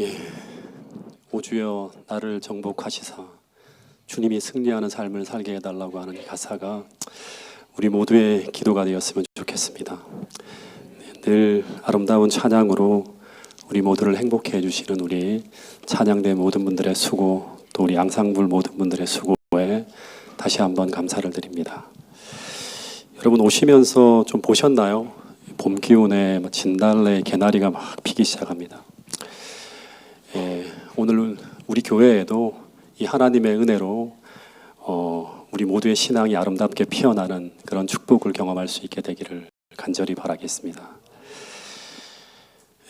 예, 오 주여 나를 정복하시사 주님이 승리하는 삶을 살게 해달라고 하는 이 가사가 우리 모두의 기도가 되었으면 좋겠습니다. 늘 아름다운 찬양으로 우리 모두를 행복해 해주시는 우리 찬양대 모든 분들의 수고, 또 우리 앙상블 모든 분들의 수고에 다시 한번 감사를 드립니다. 여러분 오시면서 좀 보셨나요? 봄 기운에 진달래, 개나리가 막 피기 시작합니다. 오늘 우리 교회에도 이 하나님의 은혜로 우리 모두의 신앙이 아름답게 피어나는 그런 축복을 경험할 수 있게 되기를 간절히 바라겠습니다.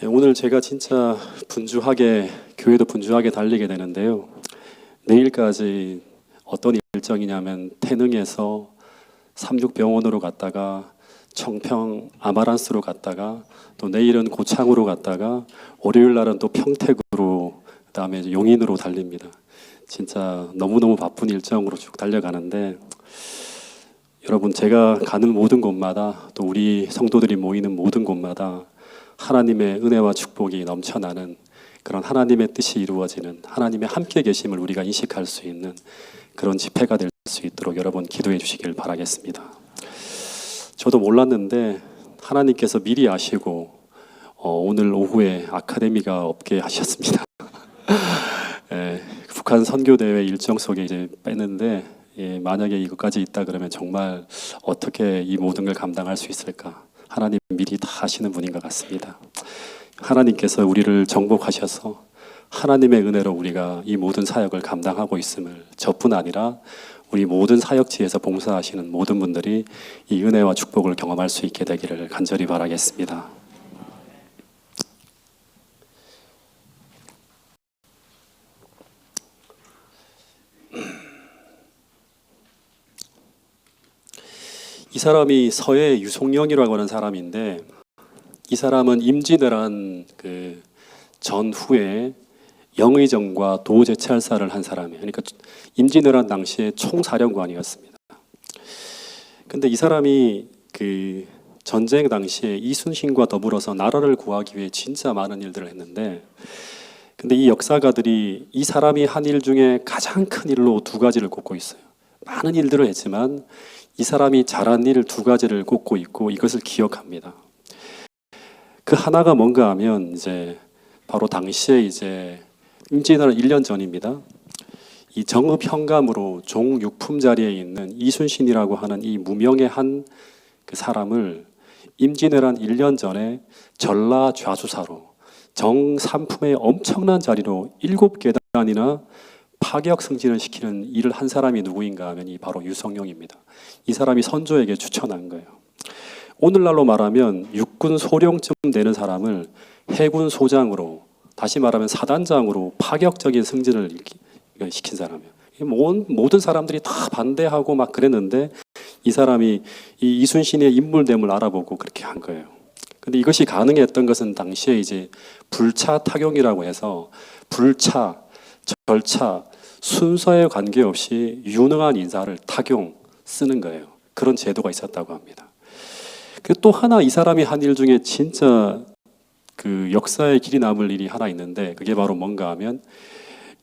오늘 제가 진짜 분주하게, 교회도 분주하게 달리게 되는데요. 내일까지 어떤 일정이냐면 태능에서 삼육병원으로 갔다가 청평 아마란스로 갔다가 또 내일은 고창으로 갔다가 월요일 날은 또 평택으로, 그다음에 용인으로 달립니다. 진짜 너무너무 바쁜 일정으로 쭉 달려가는데, 여러분 제가 가는 모든 곳마다, 또 우리 성도들이 모이는 모든 곳마다 하나님의 은혜와 축복이 넘쳐나는 그런 하나님의 뜻이 이루어지는, 하나님의 함께 계심을 우리가 인식할 수 있는 그런 집회가 될 수 있도록 여러분 기도해 주시길 바라겠습니다. 저도 몰랐는데 하나님께서 미리 아시고 오늘 오후에 아카데미가 없게 하셨습니다. 북한 선교대회 일정 속에 이제 뺐는데, 만약에 이것까지 있다 그러면 정말 어떻게 이 모든 걸 감당할 수 있을까? 하나님 미리 다 하시는 분인 것 같습니다. 하나님께서 우리를 정복하셔서 하나님의 은혜로 우리가 이 모든 사역을 감당하고 있음을, 저뿐 아니라 우리 모든 사역지에서 봉사하시는 모든 분들이 이 은혜와 축복을 경험할 수 있게 되기를 간절히 바라겠습니다. 이 사람이 서해 유송영이라고 하는 사람인데, 이 사람은 임진왜란 그 전후에 영의정과 도제찰사를 한 사람이에요. 그러니까 임진왜란 당시에 총사령관이었습니다. 근데 이 사람이 그 전쟁 당시에 이순신과 더불어서 나라를 구하기 위해 진짜 많은 일들을 했는데, 근데 이 역사가들이 이 사람이 한 일 중에 가장 큰 일로 두 가지를 꼽고 있어요. 많은 일들을 했지만 이 사람이 잘한 일 두 가지를 꼽고 있고, 이것을 기억합니다. 그 하나가 뭔가 하면, 이제 바로 당시에 이제 임진왜란 1년 전입니다. 이 정읍 현감으로 종육품 자리에 있는 이순신이라고 하는 이 무명의 한 그 사람을 임진왜란 1년 전에 전라 좌수사로 정삼품의 엄청난 자리로 7계단이나 파격 승진을 시키는 일을 한 사람이 누구인가 하면 이 바로 유성룡입니다. 이 사람이 선조에게 추천한 거예요. 오늘날로 말하면 육군 소령쯤 되는 사람을 해군 소장으로, 다시 말하면 사단장으로 파격적인 승진을 시킨 사람이에요. 모든 사람들이 다 반대하고 막 그랬는데 이 사람이 이 이순신의 인물됨을 알아보고 그렇게 한 거예요. 근데 이것이 가능했던 것은 당시에 이제 불차 타경이라고 해서 불차, 절차, 순서에 관계없이 유능한 인사를 타경 쓰는 거예요. 그런 제도가 있었다고 합니다. 또 하나 이 사람이 한 일 중에 진짜 그 역사에 길이 남을 일이 하나 있는데, 그게 바로 뭔가 하면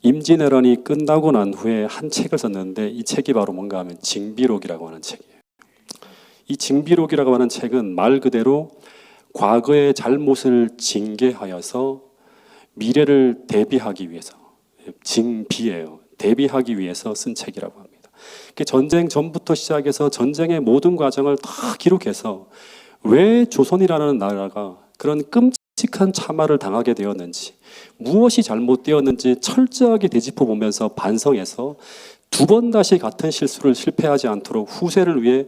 임진왜란이 끝나고 난 후에 한 책을 썼는데, 이 책이 바로 뭔가 하면 징비록이라고 하는 책이에요. 이 징비록이라고 하는 책은 말 그대로 과거의 잘못을 징계하여서 미래를 대비하기 위해서, 징비예요. 대비하기 위해서 쓴 책이라고 합니다. 전쟁 전부터 시작해서 전쟁의 모든 과정을 다 기록해서 왜 조선이라는 나라가 그런 끔찍한 참화를 당하게 되었는지, 무엇이 잘못되었는지 철저하게 되짚어 보면서 반성해서 두 번 다시 같은 실수를 실패하지 않도록 후세를 위해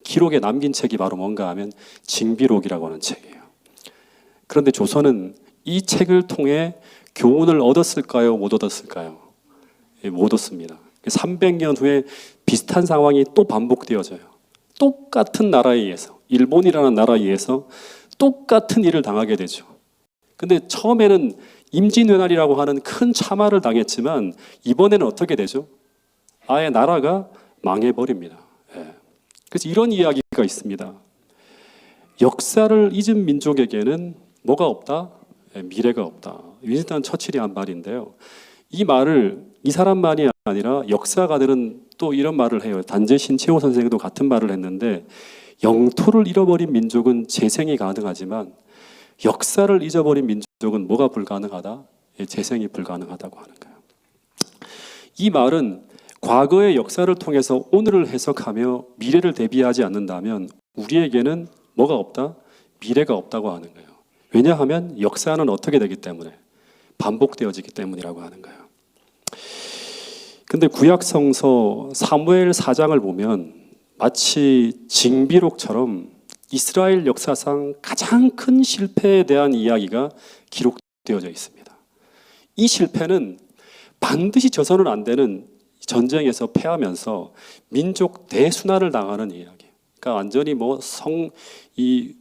기록에 남긴 책이 바로 뭔가 하면 징비록이라고 하는 책이에요. 그런데 조선은 이 책을 통해 교훈을 얻었을까요? 못 얻었을까요? 못 얻습니다. 300년 후에 비슷한 상황이 또 반복되어져요. 똑같은 나라에 의해서, 일본이라는 나라에 의해서 똑같은 일을 당하게 되죠. 근데 처음에는 임진왜란이라고 하는 큰 참화를 당했지만 이번에는 어떻게 되죠? 아예 나라가 망해버립니다. 그래서 이런 이야기가 있습니다. 역사를 잊은 민족에게는 뭐가 없다? 미래가 없다. 윈스턴 처칠이 한 말인데요. 이 말을 이 사람만이 아니라 역사가들은 또 이런 말을 해요. 단재 신채호 선생도 같은 말을 했는데 영토를 잃어버린 민족은 재생이 가능하지만 역사를 잊어버린 민족은 뭐가 불가능하다? 재생이 불가능하다고 하는 거예요. 이 말은 과거의 역사를 통해서 오늘을 해석하며 미래를 대비하지 않는다면 우리에게는 뭐가 없다? 미래가 없다고 하는 거예요. 왜냐하면 역사는 어떻게 되기 때문에? 반복되어지기 때문이라고 하는 거예요. 근데 구약 성서 사무엘 4장을 보면 마치 징비록처럼 이스라엘 역사상 가장 큰 실패에 대한 이야기가 기록되어져 있습니다. 이 실패는 반드시 져서는 안 되는 전쟁에서 패하면서 민족 대순환을 당하는 이야기. 그러니까 완전히 이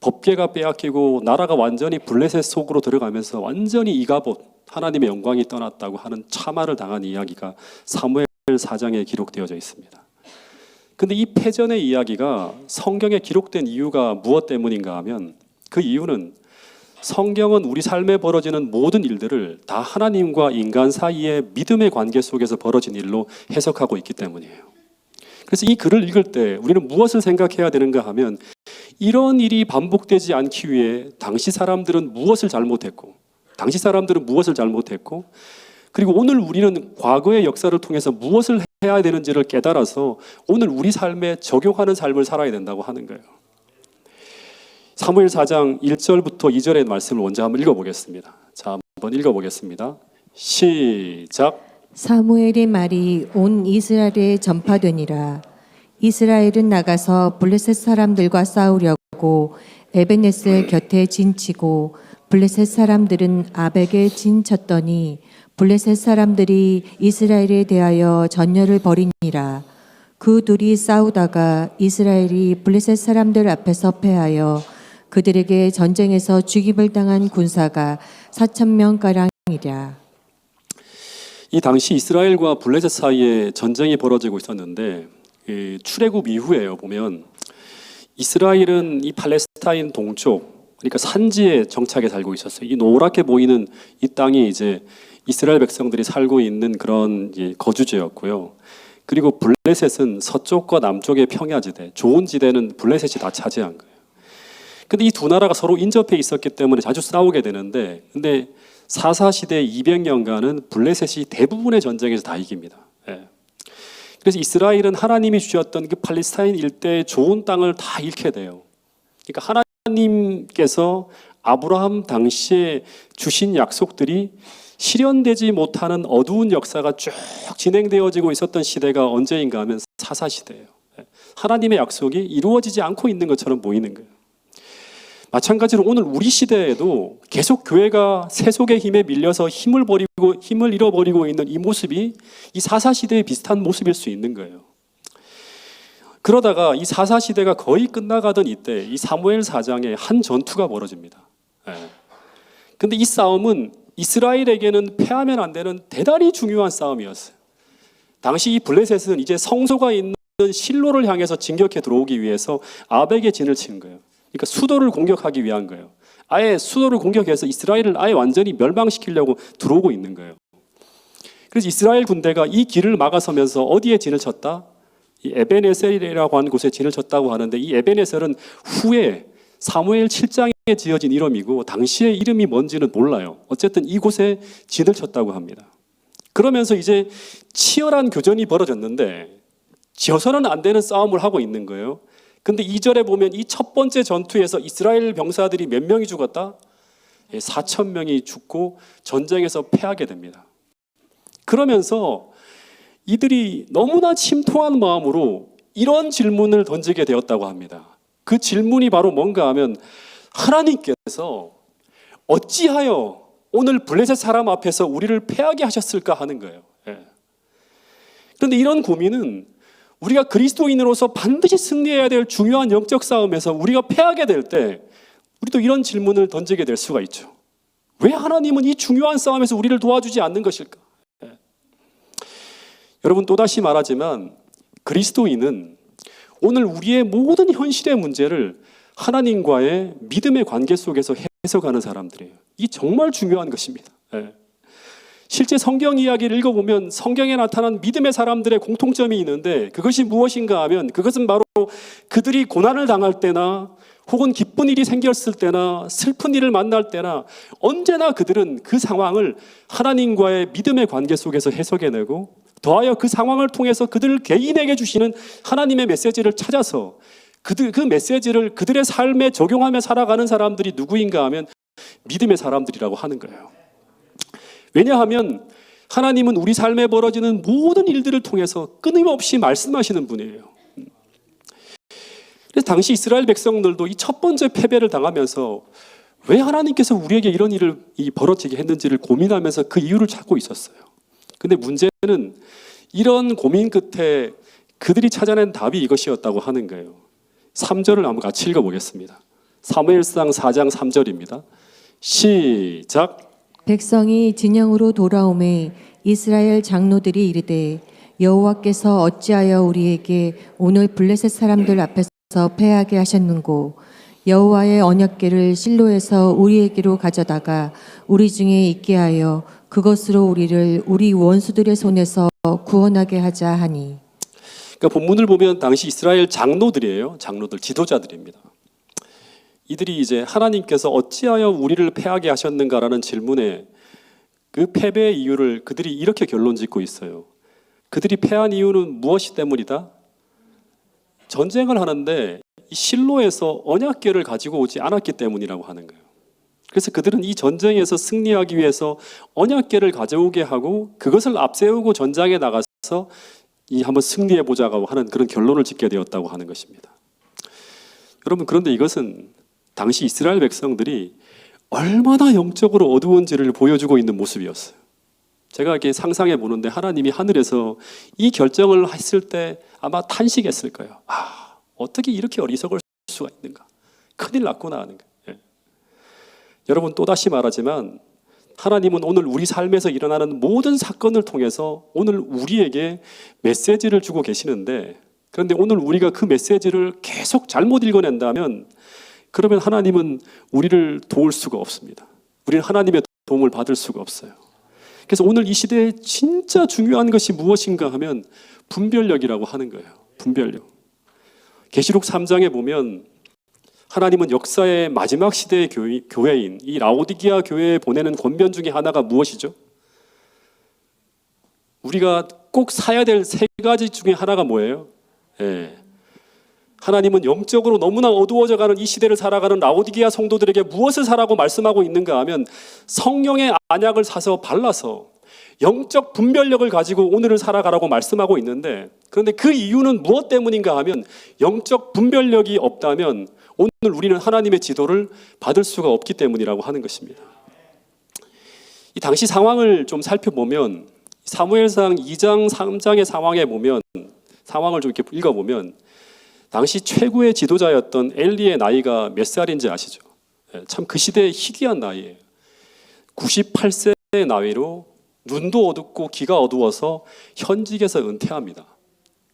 법궤가 빼앗기고 나라가 완전히 블레셋 속으로 들어가면서 완전히 이가봇 하나님의 영광이 떠났다고 하는 참화를 당한 이야기가 사무엘 4장에 기록되어져 있습니다. 근데 이 패전의 이야기가 성경에 기록된 이유가 무엇 때문인가 하면 그 이유는 성경은 우리 삶에 벌어지는 모든 일들을 다 하나님과 인간 사이의 믿음의 관계 속에서 벌어진 일로 해석하고 있기 때문이에요. 그래서 이 글을 읽을 때 우리는 무엇을 생각해야 되는가 하면 이런 일이 반복되지 않기 위해 당시 사람들은 무엇을 잘못했고 그리고 오늘 우리는 과거의 역사를 통해서 무엇을 해야 되는지를 깨달아서 오늘 우리 삶에 적용하는 삶을 살아야 된다고 하는 거예요. 사무엘 4장 1절부터 2절의 말씀을 먼저 한번 읽어보겠습니다. 자, 한번 읽어보겠습니다. 시작. 사무엘의 말이 온 이스라엘에 전파되니라. 이스라엘은 나가서 블레셋 사람들과 싸우려고 에베네셀 곁에 진치고 블레셋 사람들은 아벡에 진쳤더니 블레셋 사람들이 이스라엘에 대하여 전열을 벌이니라. 그 둘이 싸우다가 이스라엘이 블레셋 사람들 앞에서 패하여 그들에게 전쟁에서 죽임을 당한 군사가 4,000명가량이랴. 이 당시 이스라엘과 블레셋 사이에 전쟁이 벌어지고 있었는데 출애굽 이후에요 보면 이스라엘은 이 팔레스타인 동쪽 그러니까 산지에 정착해 살고 있었어요. 이 노랗게 보이는 이 땅이 이제 이스라엘 백성들이 살고 있는 그런 거주지였고요. 그리고 블레셋은 서쪽과 남쪽의 평야지대, 좋은 지대는 블레셋이 다 차지한 거예요. 근데 이 두 나라가 서로 인접해 있었기 때문에 자주 싸우게 되는데 근데 사사시대 200년간은 블레셋이 대부분의 전쟁에서 다 이깁니다. 그래서 이스라엘은 하나님이 주셨던 그 팔레스타인 일대의 좋은 땅을 다 잃게 돼요. 그러니까 하나님께서 아브라함 당시에 주신 약속들이 실현되지 못하는 어두운 역사가 쭉 진행되어지고 있었던 시대가 언제인가 하면 사사시대예요. 하나님의 약속이 이루어지지 않고 있는 것처럼 보이는 거예요. 마찬가지로 오늘 우리 시대에도 계속 교회가 세속의 힘에 밀려서 힘을 잃어버리고 있는 이 모습이 이 사사시대에 비슷한 모습일 수 있는 거예요. 그러다가 이 사사시대가 거의 끝나가던 이때 이 사무엘 4장에 한 전투가 벌어집니다. 근데 이 싸움은 이스라엘에게는 패하면 안 되는 대단히 중요한 싸움이었어요. 당시 이 블레셋은 이제 성소가 있는 실로를 향해서 진격해 들어오기 위해서 아벡의 진을 친 거예요. 그러니까 수도를 공격하기 위한 거예요. 아예 수도를 공격해서 이스라엘을 아예 완전히 멸망시키려고 들어오고 있는 거예요. 그래서 이스라엘 군대가 이 길을 막아서면서 어디에 진을 쳤다? 이 에베네셀이라고 하는 곳에 진을 쳤다고 하는데 이 에베네셀은 후에 사무엘 7장에 지어진 이름이고 당시의 이름이 뭔지는 몰라요. 어쨌든 이곳에 진을 쳤다고 합니다. 그러면서 이제 치열한 교전이 벌어졌는데 지어서는 안 되는 싸움을 하고 있는 거예요. 근데 2절에 보면 이 첫 번째 전투에서 이스라엘 병사들이 몇 명이 죽었다? 4,000명이 죽고 전쟁에서 패하게 됩니다. 그러면서 이들이 너무나 침통한 마음으로 이런 질문을 던지게 되었다고 합니다. 그 질문이 바로 뭔가 하면 하나님께서 어찌하여 오늘 블레셋 사람 앞에서 우리를 패하게 하셨을까 하는 거예요. 그런데 이런 고민은 우리가 그리스도인으로서 반드시 승리해야 될 중요한 영적 싸움에서 우리가 패하게 될 때 우리도 이런 질문을 던지게 될 수가 있죠. 왜 하나님은 이 중요한 싸움에서 우리를 도와주지 않는 것일까? 여러분 또다시 말하지만 그리스도인은 오늘 우리의 모든 현실의 문제를 하나님과의 믿음의 관계 속에서 해석하는 사람들이에요. 이게 정말 중요한 것입니다. 예. 실제 성경 이야기를 읽어보면 성경에 나타난 믿음의 사람들의 공통점이 있는데 그것이 무엇인가 하면 그것은 바로 그들이 고난을 당할 때나 혹은 기쁜 일이 생겼을 때나 슬픈 일을 만날 때나 언제나 그들은 그 상황을 하나님과의 믿음의 관계 속에서 해석해내고 더하여 그 상황을 통해서 그들 개인에게 주시는 하나님의 메시지를 찾아서 그 메시지를 그들의 삶에 적용하며 살아가는 사람들이 누구인가 하면 믿음의 사람들이라고 하는 거예요. 왜냐하면 하나님은 우리 삶에 벌어지는 모든 일들을 통해서 끊임없이 말씀하시는 분이에요. 그래서 당시 이스라엘 백성들도 이 첫 번째 패배를 당하면서 왜 하나님께서 우리에게 이런 일을 벌어지게 했는지를 고민하면서 그 이유를 찾고 있었어요. 근데 문제는 이런 고민 끝에 그들이 찾아낸 답이 이것이었다고 하는 거예요. 3절을 한번 같이 읽어보겠습니다. 사무엘상 4장 3절입니다. 시작. 백성이 진영으로 돌아오매 이스라엘 장로들이 이르되 여호와께서 어찌하여 우리에게 오늘 블레셋 사람들 앞에서 패하게 하셨는고 여호와의 언약궤를 실로에서 우리에게로 가져다가 우리 중에 있게 하여 그것으로 우리를 우리 원수들의 손에서 구원하게 하자 하니. 그러니까 본문을 보면 당시 이스라엘 장로들이에요. 장로들, 지도자들입니다. 이들이 이제 하나님께서 어찌하여 우리를 패하게 하셨는가라는 질문에 그 패배의 이유를 그들이 이렇게 결론짓고 있어요. 그들이 패한 이유는 무엇이 때문이다? 전쟁을 하는데 실로에서 언약궤를 가지고 오지 않았기 때문이라고 하는 거예요. 그래서 그들은 이 전쟁에서 승리하기 위해서 언약궤를 가져오게 하고 그것을 앞세우고 전장에 나가서 한번 승리해보자고 하는 그런 결론을 짓게 되었다고 하는 것입니다. 여러분, 그런데 이것은 당시 이스라엘 백성들이 얼마나 영적으로 어두운지를 보여주고 있는 모습이었어요. 제가 이렇게 상상해 보는데 하나님이 하늘에서 이 결정을 했을 때 아마 탄식했을 거예요. 어떻게 이렇게 어리석을 수가 있는가? 큰일 났구나 하는 거예요. 예. 여러분, 또다시 말하지만 하나님은 오늘 우리 삶에서 일어나는 모든 사건을 통해서 오늘 우리에게 메시지를 주고 계시는데, 그런데 오늘 우리가 그 메시지를 계속 잘못 읽어낸다면 그러면 하나님은 우리를 도울 수가 없습니다. 우리는 하나님의 도움을 받을 수가 없어요. 그래서 오늘 이 시대에 진짜 중요한 것이 무엇인가 하면 분별력이라고 하는 거예요. 분별력. 계시록 3장에 보면 하나님은 역사의 마지막 시대의 교회인 이 라오디게아 교회에 보내는 권면 중에 하나가 무엇이죠? 우리가 꼭 사야 될 3가지 중에 하나가 뭐예요? 예. 하나님은 영적으로 너무나 어두워져가는 이 시대를 살아가는 라오디게아 성도들에게 무엇을 사라고 말씀하고 있는가 하면 성령의 안약을 사서 발라서 영적 분별력을 가지고 오늘을 살아가라고 말씀하고 있는데, 그런데 그 이유는 무엇 때문인가 하면 영적 분별력이 없다면 오늘 우리는 하나님의 지도를 받을 수가 없기 때문이라고 하는 것입니다. 이 당시 상황을 좀 살펴보면 사무엘상 2장 3장의 상황에 보면 상황을 좀 이렇게 읽어보면 당시 최고의 지도자였던 엘리의 나이가 몇 살인지 아시죠? 참 그 시대의 희귀한 나이예요. 98세의 나이로 눈도 어둡고 귀가 어두워서 현직에서 은퇴합니다.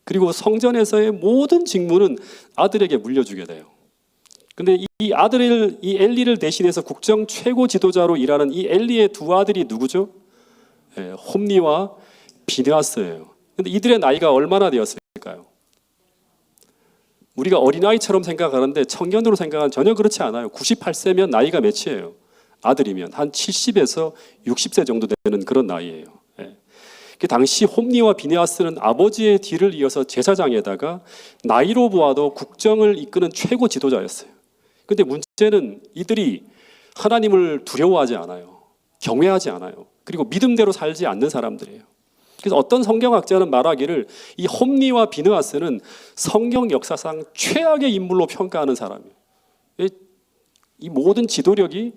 그리고 성전에서의 모든 직무는 아들에게 물려주게 돼요. 근데 이 엘리를 대신해서 국정 최고 지도자로 일하는 이 엘리의 2 아들이 누구죠? 홈니와 비느하스예요. 근데 이들의 나이가 얼마나 되었을까요? 우리가 어린아이처럼 생각하는데 청년으로 생각하면 전혀 그렇지 않아요. 98세면 나이가 몇이에요? 아들이면 한 70에서 60세 정도 되는 그런 나이예요. 그 당시 홈니와 비느하스는 아버지의 뒤를 이어서 제사장에다가 나이로 보아도 국정을 이끄는 최고 지도자였어요. 그런데 문제는 이들이 하나님을 두려워하지 않아요. 경외하지 않아요. 그리고 믿음대로 살지 않는 사람들이에요. 그래서 어떤 성경학자는 말하기를 이 홈니와 비느하스는 성경 역사상 최악의 인물로 평가하는 사람이에요. 이 모든 지도력이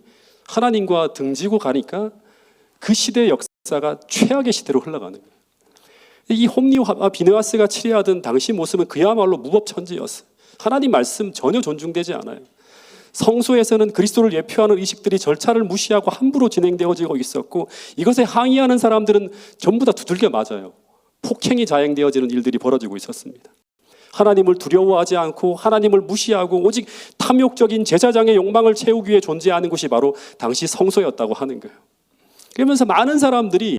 하나님과 등지고 가니까 그 시대의 역사가 최악의 시대로 흘러가는 거예요. 이 홈니와 비느하스가 치레하던 당시 모습은 그야말로 무법천지였어요. 하나님 말씀 전혀 존중되지 않아요. 성소에서는 그리스도를 예표하는 의식들이 절차를 무시하고 함부로 진행되어지고 있었고, 이것에 항의하는 사람들은 전부 다 두들겨 맞아요. 폭행이 자행되어지는 일들이 벌어지고 있었습니다. 하나님을 두려워하지 않고 하나님을 무시하고 오직 탐욕적인 제사장의 욕망을 채우기 위해 존재하는 것이 바로 당시 성소였다고 하는 거예요. 그러면서 많은 사람들이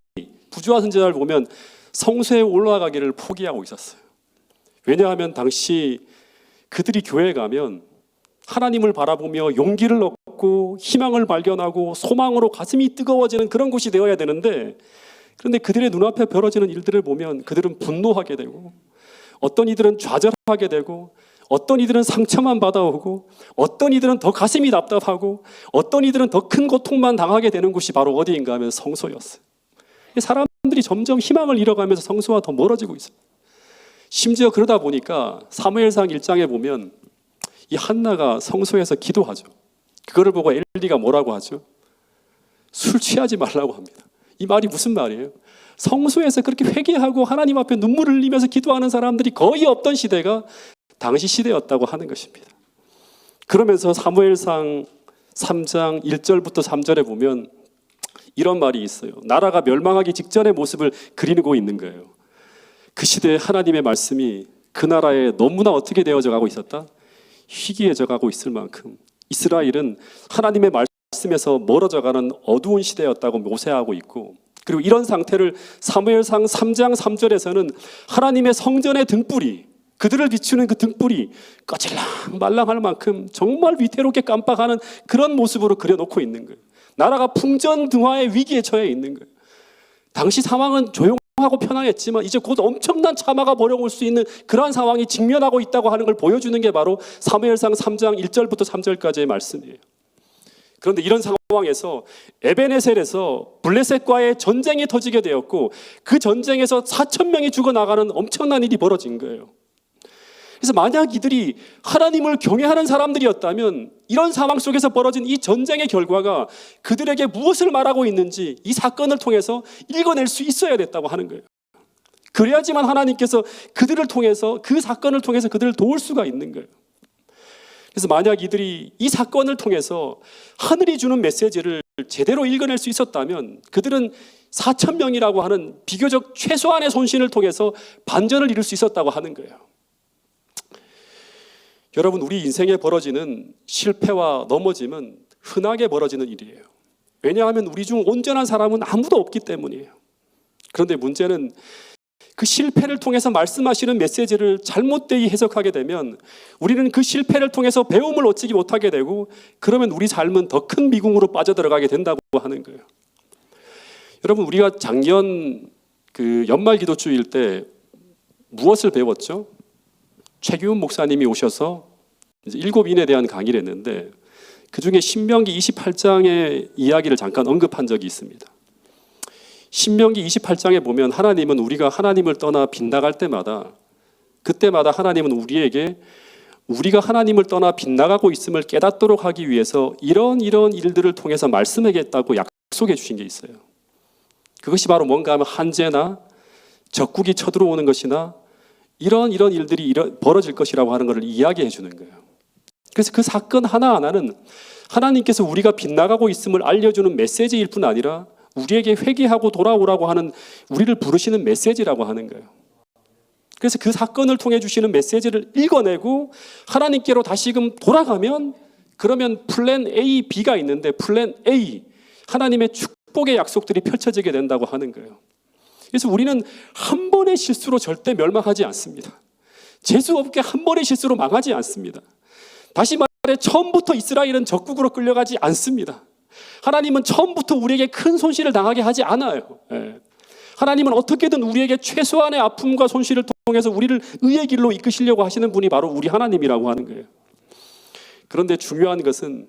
부조화 선지자를 보면 성소에 올라가기를 포기하고 있었어요. 왜냐하면 당시 그들이 교회에 가면 하나님을 바라보며 용기를 얻고 희망을 발견하고 소망으로 가슴이 뜨거워지는 그런 곳이 되어야 되는데, 그런데 그들의 눈앞에 벌어지는 일들을 보면 그들은 분노하게 되고, 어떤 이들은 좌절하게 되고, 어떤 이들은 상처만 받아오고, 어떤 이들은 더 가슴이 답답하고, 어떤 이들은 더 큰 고통만 당하게 되는 곳이 바로 어디인가 하면 성소였어요. 사람들이 점점 희망을 잃어가면서 성소와 더 멀어지고 있어요. 심지어 그러다 보니까 사무엘상 1장에 보면 이 한나가 성소에서 기도하죠. 그거를 보고 엘리가 뭐라고 하죠? 술 취하지 말라고 합니다. 이 말이 무슨 말이에요? 성소에서 그렇게 회개하고 하나님 앞에 눈물을 흘리면서 기도하는 사람들이 거의 없던 시대가 당시 시대였다고 하는 것입니다. 그러면서 사무엘상 3장 1절부터 3절에 보면 이런 말이 있어요. 나라가 멸망하기 직전의 모습을 그리고 있는 거예요. 그 시대에 하나님의 말씀이 그 나라에 너무나 어떻게 되어져 가고 있었다? 희귀해져 가고 있을 만큼 이스라엘은 하나님의 말씀에서 멀어져가는 어두운 시대였다고 묘사하고 있고, 그리고 이런 상태를 사무엘상 3장 3절에서는 하나님의 성전의 등불이, 그들을 비추는 그 등불이 꺼질랑 말랑할 만큼 정말 위태롭게 깜빡하는 그런 모습으로 그려놓고 있는 거예요. 나라가 풍전등화의 위기에 처해 있는 거예요. 당시 상황은 조용하고 편안했지만 이제 곧 엄청난 참화가 벌어올 수 있는 그러한 상황이 직면하고 있다고 하는 걸 보여주는 게 바로 사무엘상 3장 1절부터 3절까지의 말씀이에요. 그런데 이런 상황에서 에베네셀에서 블레셋과의 전쟁이 터지게 되었고, 그 전쟁에서 4,000명이 죽어나가는 엄청난 일이 벌어진 거예요. 그래서 만약 이들이 하나님을 경외하는 사람들이었다면 이런 상황 속에서 벌어진 이 전쟁의 결과가 그들에게 무엇을 말하고 있는지 이 사건을 통해서 읽어낼 수 있어야 됐다고 하는 거예요. 그래야지만 하나님께서 그들을 통해서, 그 사건을 통해서 그들을 도울 수가 있는 거예요. 그래서 만약 이들이 이 사건을 통해서 하늘이 주는 메시지를 제대로 읽어낼 수 있었다면 그들은 4,000명이라고 하는 비교적 최소한의 손실을 통해서 반전을 이룰 수 있었다고 하는 거예요. 여러분, 우리 인생에 벌어지는 실패와 넘어짐은 흔하게 벌어지는 일이에요. 왜냐하면 우리 중 온전한 사람은 아무도 없기 때문이에요. 그런데 문제는 그 실패를 통해서 말씀하시는 메시지를 잘못되이 해석하게 되면 우리는 그 실패를 통해서 배움을 얻지 못하게 되고, 그러면 우리 삶은 더 큰 미궁으로 빠져들어가게 된다고 하는 거예요. 여러분, 우리가 작년 연말 기도주일 때 무엇을 배웠죠? 최기훈 목사님이 오셔서 이제 7인에 대한 강의를 했는데 그 중에 신명기 28장의 이야기를 잠깐 언급한 적이 있습니다. 신명기 28장에 보면 하나님은 우리가 하나님을 떠나 빗나갈 때마다, 그때마다 하나님은 우리에게 우리가 하나님을 떠나 빗나가고 있음을 깨닫도록 하기 위해서 이런 일들을 통해서 말씀하겠다고 약속해 주신 게 있어요. 그것이 바로 뭔가 하면 한재나 적국이 쳐들어오는 것이나 이런 일들이 벌어질 것이라고 하는 것을 이야기해 주는 거예요. 그래서 그 사건 하나하나는 하나님께서 우리가 빗나가고 있음을 알려주는 메시지일 뿐 아니라 우리에게 회개하고 돌아오라고 하는, 우리를 부르시는 메시지라고 하는 거예요. 그래서 그 사건을 통해 주시는 메시지를 읽어내고 하나님께로 다시금 돌아가면, 그러면 플랜 A, B가 있는데 플랜 A, 하나님의 축복의 약속들이 펼쳐지게 된다고 하는 거예요. 그래서 우리는 한 번의 실수로 절대 멸망하지 않습니다. 재수 없게 한 번의 실수로 망하지 않습니다. 다시 말해 처음부터 이스라엘은 적국으로 끌려가지 않습니다. 하나님은 처음부터 우리에게 큰 손실을 당하게 하지 않아요. 하나님은 어떻게든 우리에게 최소한의 아픔과 손실을 통해서 우리를 의의 길로 이끄시려고 하시는 분이 바로 우리 하나님이라고 하는 거예요. 그런데 중요한 것은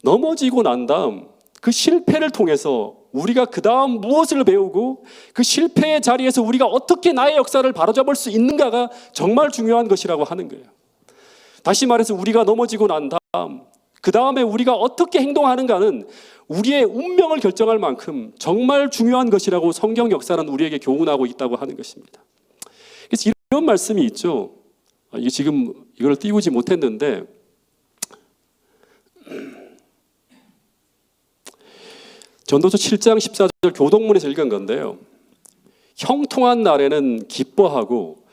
넘어지고 난 다음 그 실패를 통해서 우리가 그 다음 무엇을 배우고 그 실패의 자리에서 우리가 어떻게 나의 역사를 바로잡을 수 있는가가 정말 중요한 것이라고 하는 거예요. 다시 말해서 우리가 넘어지고 난 다음 그 다음에 우리가 어떻게 행동하는가는 우리의 운명을 결정할 만큼 정말 중요한 것이라고 성경 역사는 우리에게 교훈하고 있다고 하는 것입니다. 그래서 이런 말씀이 있죠. 이게 지금 이걸 띄우지 못했는데 전도서 7장 14절 교동문에서 읽은 건데요. 형통한 날에는 기뻐하고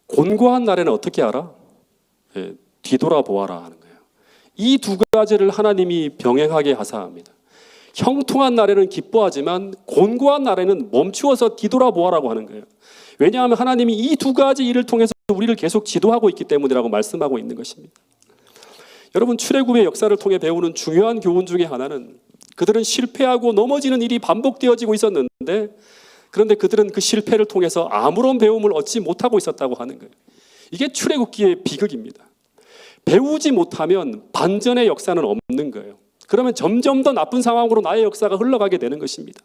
곤고한 날에는 어떻게 하라? 뒤돌아보아라 하는 거예요. 이 두 가지를 하나님이 병행하게 하사합니다. 형통한 날에는 기뻐하지만 곤고한 날에는 멈추어서 뒤돌아보아라고 하는 거예요. 왜냐하면 하나님이 이 두 가지 일을 통해서 우리를 계속 지도하고 있기 때문이라고 말씀하고 있는 것입니다. 여러분, 출애굽의 역사를 통해 배우는 중요한 교훈 중에 하나는 그들은 실패하고 넘어지는 일이 반복되어지고 있었는데, 그런데 그들은 그 실패를 통해서 아무런 배움을 얻지 못하고 있었다고 하는 거예요. 이게 출애굽기의 비극입니다. 배우지 못하면 반전의 역사는 없는 거예요. 그러면 점점 더 나쁜 상황으로 나의 역사가 흘러가게 되는 것입니다.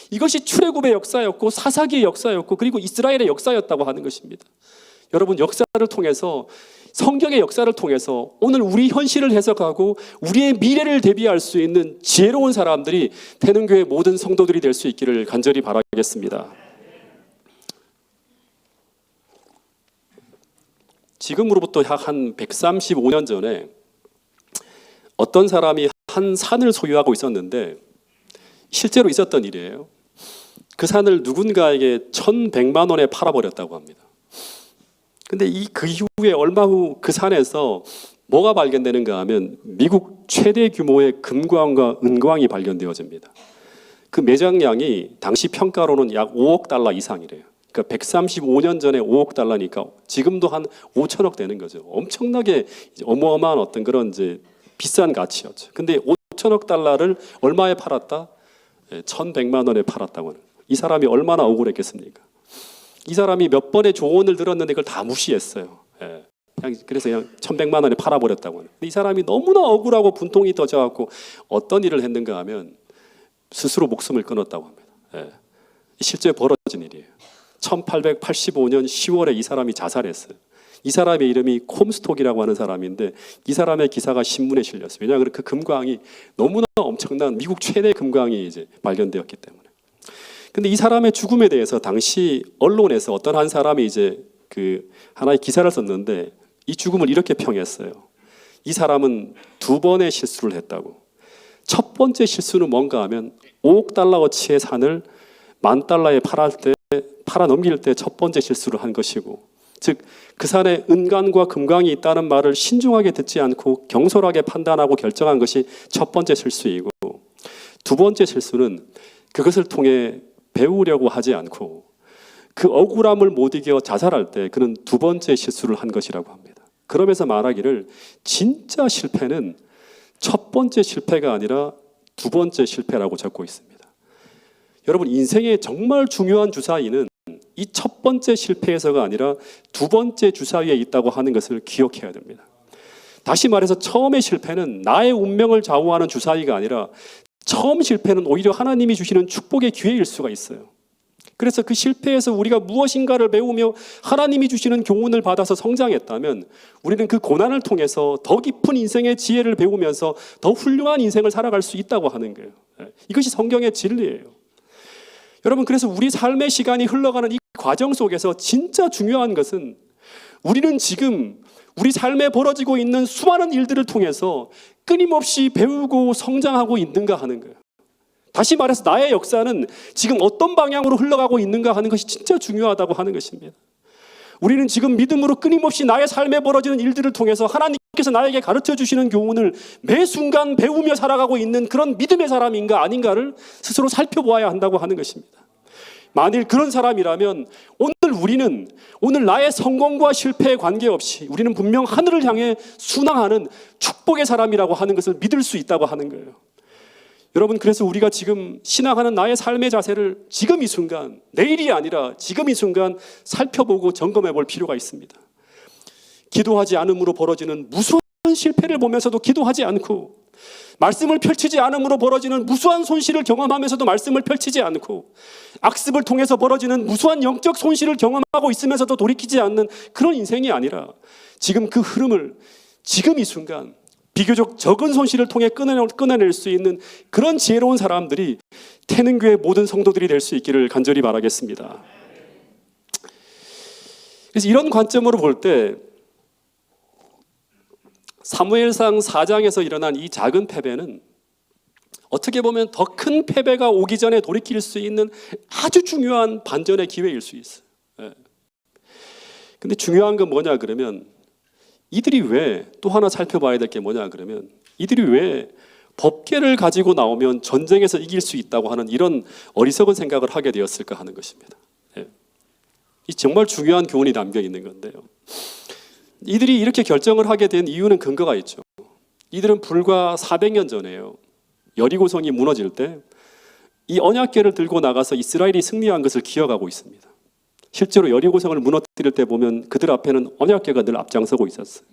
이것이 출애굽의 역사였고 사사기의 역사였고 그리고 이스라엘의 역사였다고 하는 것입니다. 여러분, 역사를 통해서, 성경의 역사를 통해서 오늘 우리 현실을 해석하고 우리의 미래를 대비할 수 있는 지혜로운 사람들이 태능교회 모든 성도들이 될 수 있기를 간절히 바라겠습니다. 지금으로부터 약 한 135년 전에 어떤 사람이 한 산을 소유하고 있었는데, 실제로 있었던 일이에요. 그 산을 누군가에게 1,100만 원에 팔아버렸다고 합니다. 근데 그 이후에 얼마 후 그 산에서 뭐가 발견되는가 하면 미국 최대 규모의 금광과 은광이 발견되어집니다. 그 매장량이 당시 평가로는 약 5억 달러 이상이래요. 그러니까 135년 전에 5억 달러니까 지금도 한 5천억 되는 거죠. 엄청나게 어마어마한 어떤 그런 이제 비싼 가치였죠. 근데 5천억 달러를 얼마에 팔았다? 1,100만 원에 팔았다고 하는. 이 사람이 얼마나 억울했겠습니까? 이 사람이 몇 번의 조언을 들었는데 그걸 다 무시했어요. 그래서 그냥 1,100만 원에 팔아버렸다고 하는. 이 사람이 너무나 억울하고 분통이 터져갖고 어떤 일을 했는가 하면 스스로 목숨을 끊었다고 합니다. 실제 벌어진 일이에요. 1885년 10월에 이 사람이 자살했어요. 이 사람의 이름이 콤스톡이라고 하는 사람인데 이 사람의 기사가 신문에 실렸어요. 왜냐하면 그 금광이 너무나 엄청난 미국 최대 금광이 이제 발견되었기 때문에. 근데 이 사람의 죽음에 대해서 당시 언론에서 어떤 한 사람이 이제 그 하나의 기사를 썼는데 이 죽음을 이렇게 평했어요. 이 사람은 두 번의 실수를 했다고. 첫 번째 실수는 뭔가 하면 5억 달러어치의 산을 10,000달러에 팔아 넘길 때 첫 번째 실수를 한 것이고, 즉 그 산에 은광과 금광이 있다는 말을 신중하게 듣지 않고 경솔하게 판단하고 결정한 것이 첫 번째 실수이고, 두 번째 실수는 그것을 통해 배우려고 하지 않고 그 억울함을 못 이겨 자살할 때 그는 두 번째 실수를 한 것이라고 합니다. 그러면서 말하기를 진짜 실패는 첫 번째 실패가 아니라 두 번째 실패라고 적고 있습니다. 여러분, 인생의 정말 중요한 주사위는 이 첫 번째 실패에서가 아니라 두 번째 주사위에 있다고 하는 것을 기억해야 됩니다. 다시 말해서 처음의 실패는 나의 운명을 좌우하는 주사위가 아니라 처음 실패는 오히려 하나님이 주시는 축복의 기회일 수가 있어요. 그래서 그 실패에서 우리가 무엇인가를 배우며 하나님이 주시는 교훈을 받아서 성장했다면 우리는 그 고난을 통해서 더 깊은 인생의 지혜를 배우면서 더 훌륭한 인생을 살아갈 수 있다고 하는 거예요. 이것이 성경의 진리예요. 여러분, 그래서 우리 삶의 시간이 흘러가는 이 과정 속에서 진짜 중요한 것은 우리는 지금 우리 삶에 벌어지고 있는 수많은 일들을 통해서 끊임없이 배우고 성장하고 있는가 하는 거예요. 다시 말해서 나의 역사는 지금 어떤 방향으로 흘러가고 있는가 하는 것이 진짜 중요하다고 하는 것입니다. 우리는 지금 믿음으로 끊임없이 나의 삶에 벌어지는 일들을 통해서 하나님께서 나에게 가르쳐 주시는 교훈을 매 순간 배우며 살아가고 있는 그런 믿음의 사람인가 아닌가를 스스로 살펴보아야 한다고 하는 것입니다. 만일 그런 사람이라면 오늘 나의 성공과 실패에 관계없이 우리는 분명 하늘을 향해 순항하는 축복의 사람이라고 하는 것을 믿을 수 있다고 하는 거예요. 여러분, 그래서 우리가 지금 신앙하는 나의 삶의 자세를 지금 이 순간, 내일이 아니라 지금 이 순간 살펴보고 점검해 볼 필요가 있습니다. 기도하지 않음으로 벌어지는 무수한 실패를 보면서도 기도하지 않고, 말씀을 펼치지 않음으로 벌어지는 무수한 손실을 경험하면서도 말씀을 펼치지 않고, 악습을 통해서 벌어지는 무수한 영적 손실을 경험하고 있으면서도 돌이키지 않는 그런 인생이 아니라 지금 그 흐름을 지금 이 순간 비교적 적은 손실을 통해 끊어낼 수 있는 그런 지혜로운 사람들이 태능교회 모든 성도들이 될 수 있기를 간절히 바라겠습니다. 그래서 이런 관점으로 볼 때 사무엘상 4장에서 일어난 이 작은 패배는 어떻게 보면 더 큰 패배가 오기 전에 돌이킬 수 있는 아주 중요한 반전의 기회일 수 있어요. 근데 중요한 건 뭐냐 그러면 이들이 왜 또 하나 살펴봐야 될 게 뭐냐 그러면 이들이 왜 법궤를 가지고 나오면 전쟁에서 이길 수 있다고 하는 이런 어리석은 생각을 하게 되었을까 하는 것입니다. 예. 이 정말 중요한 교훈이 담겨 있는 건데요. 이들이 이렇게 결정을 하게 된 이유는 근거가 있죠. 이들은 불과 400년 전에요. 여리고성이 무너질 때 이 언약궤를 들고 나가서 이스라엘이 승리한 것을 기억하고 있습니다. 실제로 여리고성을 무너뜨릴 때 보면 그들 앞에는 언약궤가 늘 앞장서고 있었어요.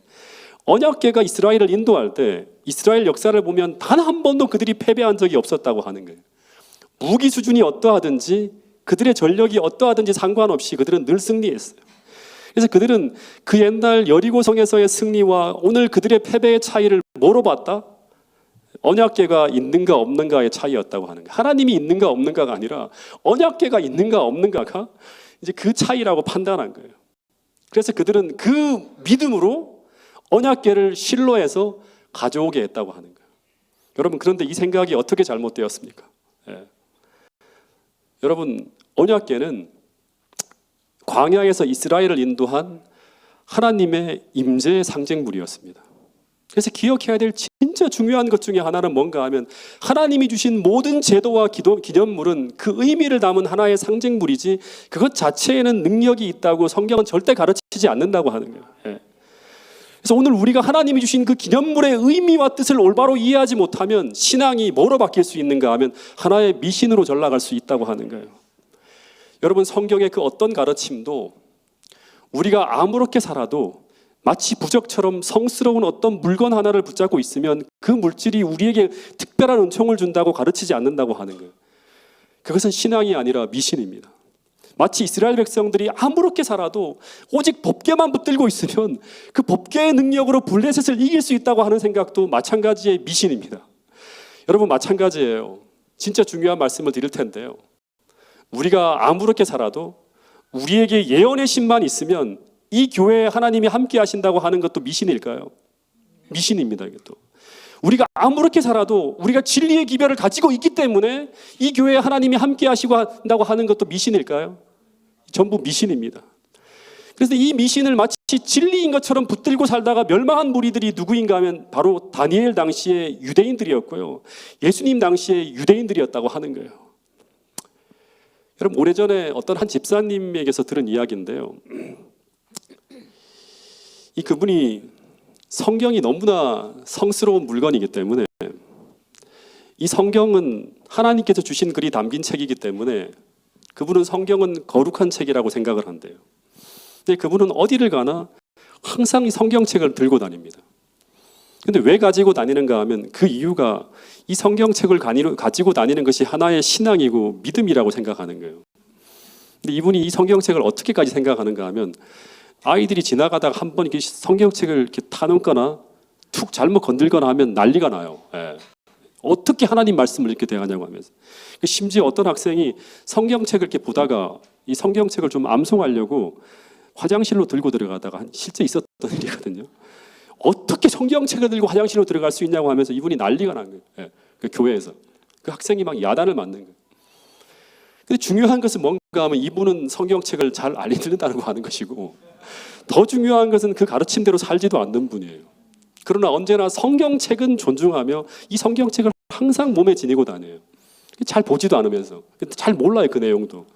언약궤가 이스라엘을 인도할 때 이스라엘 역사를 보면 단 한 번도 그들이 패배한 적이 없었다고 하는 거예요. 무기 수준이 어떠하든지 그들의 전력이 어떠하든지 상관없이 그들은 늘 승리했어요. 그래서 그들은 그 옛날 여리고성에서의 승리와 오늘 그들의 패배의 차이를 뭐로 봤다? 언약궤가 있는가 없는가의 차이였다고 하는 거예요. 하나님이 있는가 없는가가 아니라 언약궤가 있는가 없는가가 이제 그 차이라고 판단한 거예요. 그래서 그들은 그 믿음으로 언약궤를 실로에서 가져오게 했다고 하는 거예요. 여러분, 그런데 이 생각이 어떻게 잘못되었습니까? 예. 여러분, 언약궤는 광야에서 이스라엘을 인도한 하나님의 임재의 상징물이었습니다. 그래서 기억해야 될 진짜 중요한 것 중에 하나는 뭔가 하면 하나님이 주신 모든 제도와 기념물은 그 의미를 담은 하나의 상징물이지 그것 자체에는 능력이 있다고 성경은 절대 가르치지 않는다고 하는 거예요. 예. 그래서 오늘 우리가 하나님이 주신 그 기념물의 의미와 뜻을 올바로 이해하지 못하면 신앙이 뭐로 바뀔 수 있는가 하면 하나의 미신으로 전락할 수 있다고 하는 거예요. 여러분, 성경의 그 어떤 가르침도 우리가 아무렇게 살아도 마치 부적처럼 성스러운 어떤 물건 하나를 붙잡고 있으면 그 물질이 우리에게 특별한 은총을 준다고 가르치지 않는다고 하는 거예요. 그것은 신앙이 아니라 미신입니다. 마치 이스라엘 백성들이 아무렇게 살아도 오직 법궤만 붙들고 있으면 그 법궤의 능력으로 블레셋을 이길 수 있다고 하는 생각도 마찬가지의 미신입니다. 여러분, 마찬가지예요. 진짜 중요한 말씀을 드릴 텐데요. 우리가 아무렇게 살아도 우리에게 예언의 신만 있으면 이 교회에 하나님이 함께 하신다고 하는 것도 미신일까요? 미신입니다. 이것도. 우리가 아무렇게 살아도 우리가 진리의 기별을 가지고 있기 때문에 이 교회에 하나님이 함께 하시고 한다고 하는 것도 미신일까요? 전부 미신입니다. 그래서 이 미신을 마치 진리인 것처럼 붙들고 살다가 멸망한 무리들이 누구인가 하면 바로 다니엘 당시의 유대인들이었고요. 예수님 당시의 유대인들이었다고 하는 거예요. 여러분, 오래전에 어떤 한 집사님에게서 들은 이야기인데요. 그분이 성경이 너무나 성스러운 물건이기 때문에 이 성경은 하나님께서 주신 글이 담긴 책이기 때문에 그분은 성경은 거룩한 책이라고 생각을 한대요. 근데 그분은 어디를 가나 항상 이 성경책을 들고 다닙니다. 근데 왜 가지고 다니는가 하면 그 이유가 이 성경책을 가지고 다니는 것이 하나의 신앙이고 믿음이라고 생각하는 거예요. 근데 이분이 이 성경책을 어떻게까지 생각하는가 하면 아이들이 지나가다가 한 번 성경책을 이렇게 타놓거나 툭 잘못 건들거나 하면 난리가 나요. 예. 어떻게 하나님 말씀을 이렇게 대하냐고 하면서. 심지어 어떤 학생이 성경책을 이렇게 보다가 이 성경책을 좀 암송하려고 화장실로 들고 들어가다가 실제 있었던 일이거든요. 어떻게 성경책을 들고 화장실로 들어갈 수 있냐고 하면서 이분이 난리가 난 거예요. 예. 그 교회에서. 그 학생이 막 야단을 맞는 거예요. 근데 중요한 것은 뭔가 하면 이분은 성경책을 잘 안 읽는다고 하는 것이고 더 중요한 것은 그 가르침대로 살지도 않는 분이에요. 그러나 언제나 성경책은 존중하며 이 성경책을 항상 몸에 지니고 다녀요. 잘 보지도 않으면서. 잘 몰라요, 그 내용도.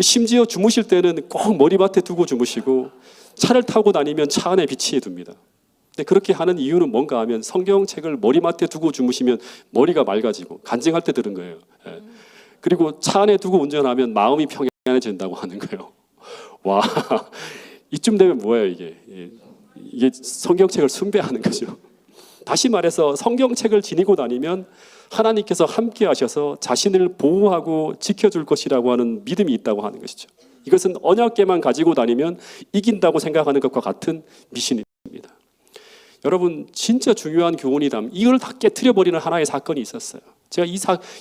심지어 주무실 때는 꼭 머리맡에 두고 주무시고 차를 타고 다니면 차 안에 비치해 둡니다. 근데 그렇게 하는 이유는 뭔가 하면 성경책을 머리맡에 두고 주무시면 머리가 맑아지고 간증할 때 들은 거예요. 예. 그리고 차 안에 두고 운전하면 마음이 평안해진다고 하는 거예요. 와, 이쯤 되면 뭐예요 이게? 이게 성경책을 숭배하는 거죠. 다시 말해서 성경책을 지니고 다니면 하나님께서 함께 하셔서 자신을 보호하고 지켜줄 것이라고 하는 믿음이 있다고 하는 것이죠. 이것은 언약궤만 가지고 다니면 이긴다고 생각하는 것과 같은 미신입니다. 여러분, 진짜 중요한 교훈이 이걸 다 깨트려버리는 하나의 사건이 있었어요. 제가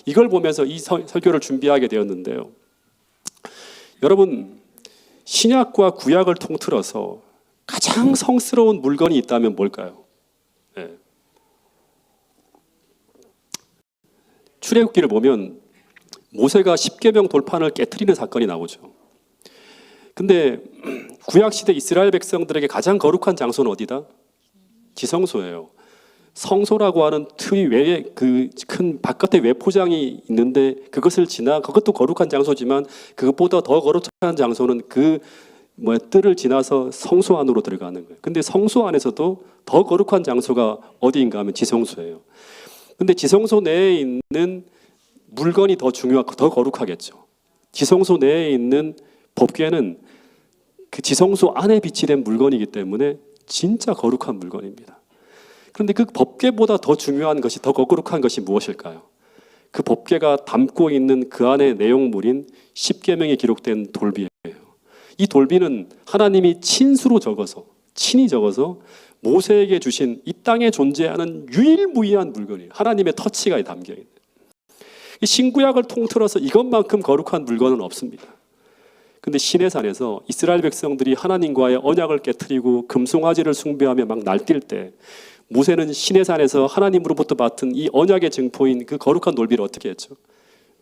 이걸 보면서 이 설교를 준비하게 되었는데요. 여러분, 신약과 구약을 통틀어서 가장 성스러운 물건이 있다면 뭘까요? 네. 출애굽기를 보면 모세가 십계명 돌판을 깨트리는 사건이 나오죠. 근데 구약 시대 이스라엘 백성들에게 가장 거룩한 장소는 어디다? 지성소예요. 성소라고 하는 틀 외에 그 큰 바깥에 외포장이 있는데 그것을 지나 그것도 거룩한 장소지만 그것보다 더 거룩한 장소는 그 뜰을 지나서 성소 안으로 들어가는 거예요. 근데 성소 안에서도 더 거룩한 장소가 어디인가 하면 지성소예요. 근데 지성소 내에 있는 물건이 더 중요하고 더 거룩하겠죠. 지성소 내에 있는 법궤는 그 지성소 안에 비치된 물건이기 때문에 진짜 거룩한 물건입니다. 그런데 그 법궤보다 더 중요한 것이, 더 거룩한 것이 무엇일까요? 그 법궤가 담고 있는 그 안의 내용물인 십계명이 기록된 돌비예요. 이 돌비는 하나님이 친히 적어서 모세에게 주신 이 땅에 존재하는 유일무이한 물건이에요. 하나님의 터치가 담겨 있는. 이 신구약을 통틀어서 이것만큼 거룩한 물건은 없습니다. 근데 시내산에서 이스라엘 백성들이 하나님과의 언약을 깨트리고 금송아지를 숭배하며 막 날뛸 때 모세는 시내산에서 하나님으로부터 받은 이 언약의 증포인 그 거룩한 돌비를 어떻게 했죠?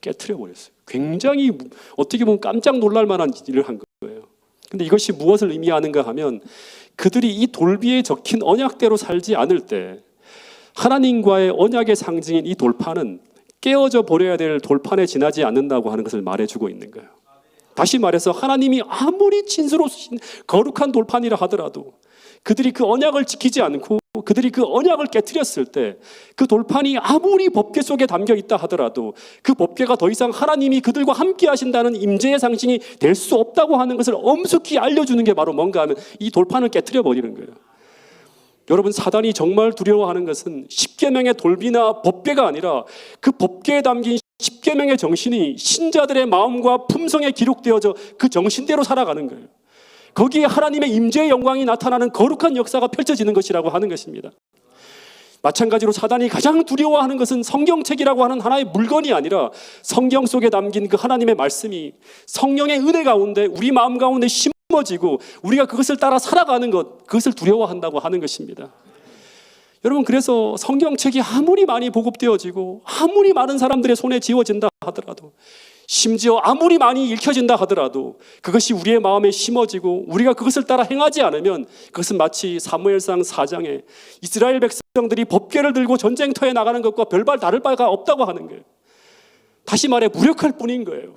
깨트려 버렸어요. 굉장히 어떻게 보면 깜짝 놀랄 만한 일을 한 거예요. 근데 이것이 무엇을 의미하는가 하면 그들이 이 돌비에 적힌 언약대로 살지 않을 때 하나님과의 언약의 상징인 이 돌판은 깨어져 버려야 될 돌판에 지나지 않는다고 하는 것을 말해주고 있는 거예요. 다시 말해서 하나님이 아무리 진수로우신 거룩한 돌판이라 하더라도 그들이 그 언약을 지키지 않고 그들이 그 언약을 깨트렸을 때 그 돌판이 아무리 법궤 속에 담겨 있다 하더라도 그 법궤가 더 이상 하나님이 그들과 함께 하신다는 임재의 상징이 될 수 없다고 하는 것을 엄숙히 알려주는 게 바로 뭔가 하면 이 돌판을 깨트려 버리는 거예요. 여러분, 사단이 정말 두려워하는 것은 십계명의 돌비나 법궤가 아니라 그 법궤에 담긴 십계명의 정신이 신자들의 마음과 품성에 기록되어져 그 정신대로 살아가는 거예요. 거기에 하나님의 임재의 영광이 나타나는 거룩한 역사가 펼쳐지는 것이라고 하는 것입니다. 마찬가지로 사단이 가장 두려워하는 것은 성경책이라고 하는 하나의 물건이 아니라 성경 속에 담긴 그 하나님의 말씀이 성령의 은혜 가운데 우리 마음 가운데 심어지고 우리가 그것을 따라 살아가는 것, 그것을 두려워한다고 하는 것입니다. 여러분, 그래서 성경책이 아무리 많이 보급되어지고 아무리 많은 사람들의 손에 쥐어진다 하더라도, 심지어 아무리 많이 읽혀진다 하더라도 그것이 우리의 마음에 심어지고 우리가 그것을 따라 행하지 않으면 그것은 마치 사무엘상 4장에 이스라엘 백성들이 법궤를 들고 전쟁터에 나가는 것과 별반 다를 바가 없다고 하는 거예요. 다시 말해 무력할 뿐인 거예요.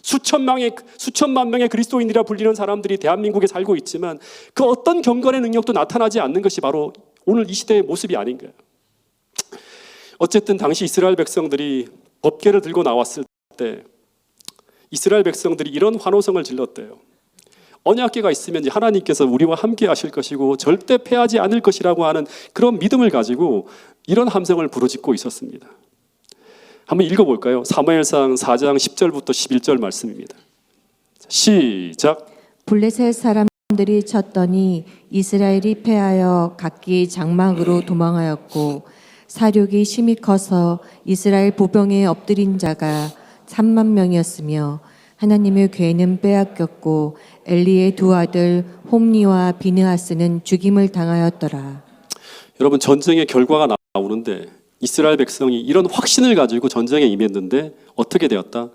수천만 명의 그리스도인이라 불리는 사람들이 대한민국에 살고 있지만 그 어떤 경건의 능력도 나타나지 않는 것이 바로 오늘 이 시대의 모습이 아닌가요? 어쨌든 당시 이스라엘 백성들이 법궤를 들고 나왔을 때 이스라엘 백성들이 이런 환호성을 질렀대요. 언약궤가 있으면 하나님께서 우리와 함께 하실 것이고 절대 패하지 않을 것이라고 하는 그런 믿음을 가지고 이런 함성을 부르짖고 있었습니다. 한번 읽어볼까요? 사무엘상 4장 10절부터 11절 말씀입니다. 시작. 블레셋 사람들이 쳤더니 이스라엘이 패하여 각기 장막으로 도망하였고 사륙이 심히 커서 이스라엘 보병에 엎드린 자가 3만 명이었으며 하나님의 궤는 빼앗겼고 엘리의 두 아들 홈니와 비느하스는 죽임을 당하였더라. 여러분, 전쟁의 결과가 나오는데 이스라엘 백성이 이런 확신을 가지고 전쟁에 임했는데 어떻게 되었다?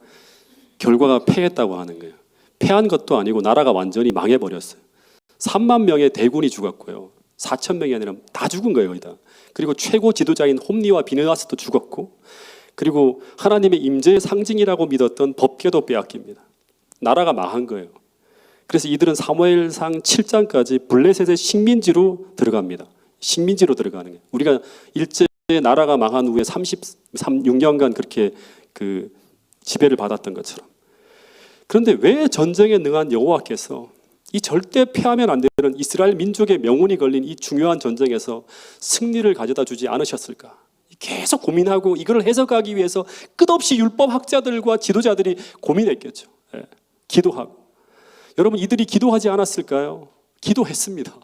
결과가 패했다고 하는 거예요. 패한 것도 아니고 나라가 완전히 망해버렸어요. 3만 명의 대군이 죽었고요. 4천 명이 아니라 다 죽은 거예요, 거의 다. 그리고 최고 지도자인 홈니와 비느하스도 죽었고, 그리고 하나님의 임재의 상징이라고 믿었던 법궤도 빼앗깁니다. 나라가 망한 거예요. 그래서 이들은 사무엘상 7장까지 블레셋의 식민지로 들어갑니다. 식민지로 들어가는 거예요. 우리가 일제 나라가 망한 후에 36년간 그렇게 그 지배를 받았던 것처럼. 그런데 왜 전쟁에 능한 여호와께서 이 절대 패하면 안 되는 이스라엘 민족의 명운이 걸린 이 중요한 전쟁에서 승리를 가져다 주지 않으셨을까? 계속 고민하고 이걸 해석하기 위해서 끝없이 율법학자들과 지도자들이 고민했겠죠. 기도하고. 여러분, 이들이 기도하지 않았을까요? 기도했습니다.